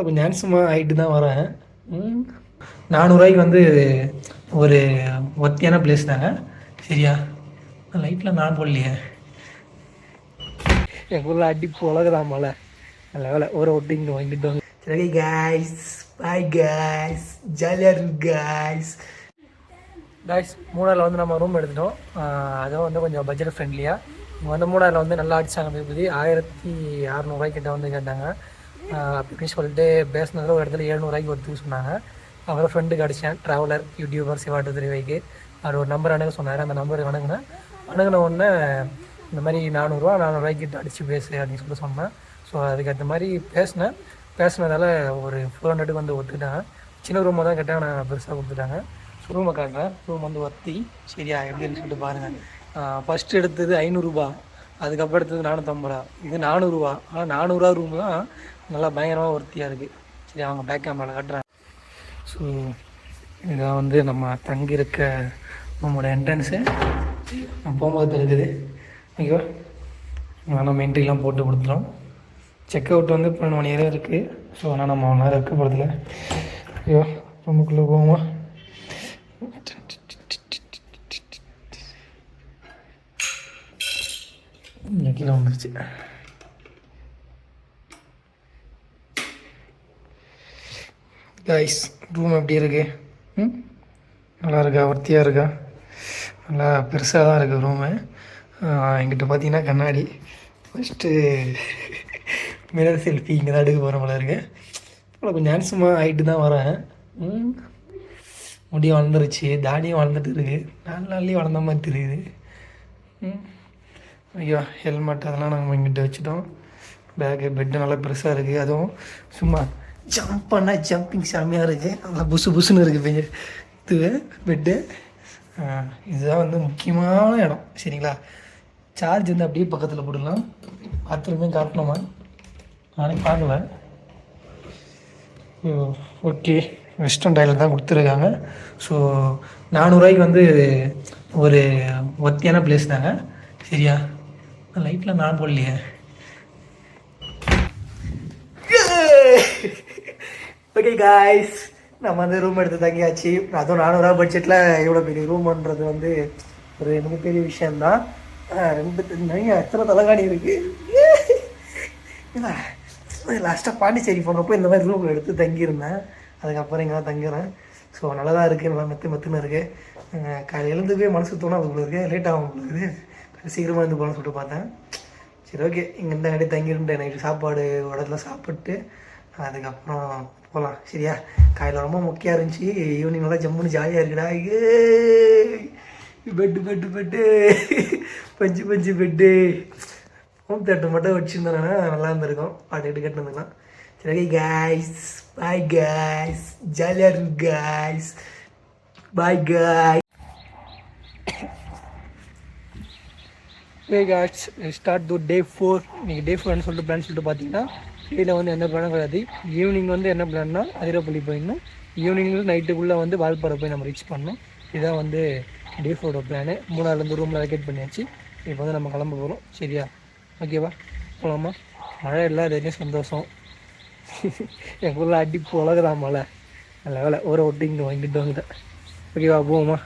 கொஞ்சம் ஹேண்ட்ஸமாக ஆகிட்டு தான் வரேன். 400 வந்து ஒரு ஒத்தியான பிளேஸ் தாங்க. சரியா? லைட்டில் நான் போடலையே. எங்கள் ஊரில் அடி உலகதான் மழை. நல்ல வேலை ஒரு ஒட்டிங்க வாங்கிட்டு வாங்க. சரி காய்ஸ், பாய் காய்ஸ், ஜாலியாக இருக்கு காய்ஸ். காய்ஸ், மூணாரில் வந்து நம்ம ரூம் எடுத்துட்டோம். அதுவும் வந்து கொஞ்சம் பட்ஜெட் ஃப்ரெண்ட்லியாக. இங்கே வந்து மூணாரில் வந்து நல்லா அடிச்சாங்க. திருப்பதி 1600 கிட்ட வந்து கேட்டாங்க. அப்படின்னு சொல்லிட்டு பேசினதில் ஒரு இடத்துல 700 ஒருத்துக்கு சொன்னாங்க. அவரை ஃப்ரெண்டுக்கு அடித்தேன், ட்ராவலர் யூடியூபர் சிவாட்டு திருவைக்கு. அவர் ஒரு நம்பர் அணுக சொன்னார். அந்த நம்பருக்கு அணுகின உடனே இந்த மாதிரி 400 கிட்ட அடித்து பேசு அப்படின்னு சொல்லி சொன்னேன். ஸோ அதுக்கேற்ற மாதிரி பேசினதால் ஒரு 400 வந்து ஒத்துக்கிட்டாங்க. சின்ன ரூமாக தான் கேட்டால் நான் பெருசாக கொடுத்துட்டாங்க. ஸோ ரூமை காட்டுறேன். ரூம் வந்து ஒத்தி சரியா எப்படின்னு சொல்லிட்டு பாருங்கள். ஃபஸ்ட்டு எடுத்தது 500 அதுக்கப்புறம் எடுத்தது 450. இது 400. ஆனால் 400 ரூம் தான் நல்லா பயங்கரமாக ஒர்த்தியாக இருக்குது. சரி, அவங்க பேக் கேமராவில் காட்டுறேன். ஸோ இதான் வந்து நம்ம தங்கியிருக்க நம்மளோட என்ட்ரன்ஸு. போகும்போது இருக்குது. ஓகேவா? நம்ம என்ட்ரிலாம் போட்டு கொடுத்துட்டோம். செக் அவுட் வந்து 12 மணி நேரம் இருக்குது. ஸோ ஆனால் நம்ம 1 நேரம் இருக்க போகிறதில்ல. ஓகேவா? ரூமுக்குள்ளே போவோமா? கீழே வந்துருச்சு. கைஸ், ரூம் எப்படி இருக்கு? நல்லா இருக்கா? ஒர்த்தியாக இருக்கா? நல்லா பெருசாக தான் இருக்குது ரூமு. எங்கிட்ட பார்த்தீங்கன்னா கண்ணாடி. ஃபஸ்ட்டு மிரர் செல்ஃபி இங்கே தான் எடுக்க போகிற போல இருக்குது. அவ்வளோ கொஞ்சம் ஹேண்ட்ஸமாக ஆகிட்டு தான் வரேன். முடி வளர்ந்துருச்சு, தாடியும் வளர்ந்துட்டு இருக்குது. 4 நாள்லேயும் வளர்ந்த மாதிரி தெரியுது. ஐயோ, ஹெல்மெட் அதெல்லாம் நாங்கள் இங்கிட்ட வச்சுட்டோம். பேக்கு பெட்டு நல்லா பெருசாக இருக்குது. அதுவும் சும்மா ஜம்ப் பண்ணால் ஜம்பிங் செம்மையாக இருக்குது. நல்லா புசு புசுன்னு இருக்குது இது பெட்டு. இதுதான் வந்து முக்கியமான இடம். சரிங்களா? சார்ஜ் வந்து அப்படியே பக்கத்தில் போடலாம். பாத்ரூமே காட்டணுமா? நானே பார்க்கல. ஓகே, வெஸ்டர்ன் டைலில் தான் கொடுத்துருக்காங்க. ஸோ 400 வந்து ஒரு ஒத்தியான பிளேஸ் தாங்க. சரியா? லைட்டில் நான் போடலையே. ஓகே காய்ஸ், நம்ம வந்து ரூம் எடுத்து தங்கியாச்சு. அதுவும் 400 பட்ஜெட்டில் எவ்வளோ பெரிய ரூம்ன்றது வந்து ஒரு மிகப்பெரிய விஷயந்தான். 2 எத்தனை தலைகாணி இருக்குது. லாஸ்ட்டாக பாண்டிச்சேரி போனப்போ இந்த மாதிரி ரூம் எடுத்து தங்கியிருந்தேன். அதுக்கப்புறம் இங்கே தான் தங்குறேன். ஸோ நல்லா தான் இருக்குது. நல்லா மெத்துன்னு இருக்குது. காலையில் எழுந்துக்கவே மனசு தோணும். அது உங்களுக்கு லேட் ஆகும். உங்களுக்கு சீக்கிரமாக இருந்து போகணும்னு சொல்லிட்டு பார்த்தேன். சரி, ஓகே, இங்கே இந்த நைட்டு தங்கிருந்தேன். நைட்டு சாப்பாடு இடத்துல சாப்பிட்டு அதுக்கப்புறம் போகலாம். சரியா? காலையில் ரொம்ப முக்கியம் இருந்துச்சு. ஈவினிங் நல்லா ஜம்முன்னு ஜாலியாக இருக்குடா. பெட்டு பஞ்சு பெட்டு. ஹோம் தேட்டர் மட்டும் வச்சுருந்தேன்னா நல்லா இருந்திருக்கும். பாட்டு கேட்டு வந்துக்கலாம். சரி, ஓகே காய்ஸ், பாய் காய்ஸ், ஜாலியாக இருக்கு guys, bye guys. Guys, start to day 4. இன்றைக்கி டே 4ன்னு சொல்லிட்டு பிளான் சொல்லிட்டு பார்த்தீங்கன்னா, டேயில் வந்து எந்த பிளானும் கிடையாது. ஈவினிங் வந்து என்ன பிளான்னா அதிரப்பள்ளி போயிடணும். ஈவினிங்கில் நைட்டுக்குள்ளே வந்து வால்பாறை போய் நம்ம ரீச் பண்ணணும். இதுதான் வந்து டே 4 பிளானு. 3 ரூமில் வெக்கேட் பண்ணியாச்சு. இப்போ வந்து நம்ம கிளம்ப போகிறோம். சரியா? ஓகேவா? போகலாமா? மழை இல்லாத சந்தோஷம். எங்கள் ஊரில் அடி உலகதான் மழை. நல்ல வேலை ஒரு ஒட்டிங்க வாங்கிட்டு வந்துட்டேன். ஓகேவா? போவோமா?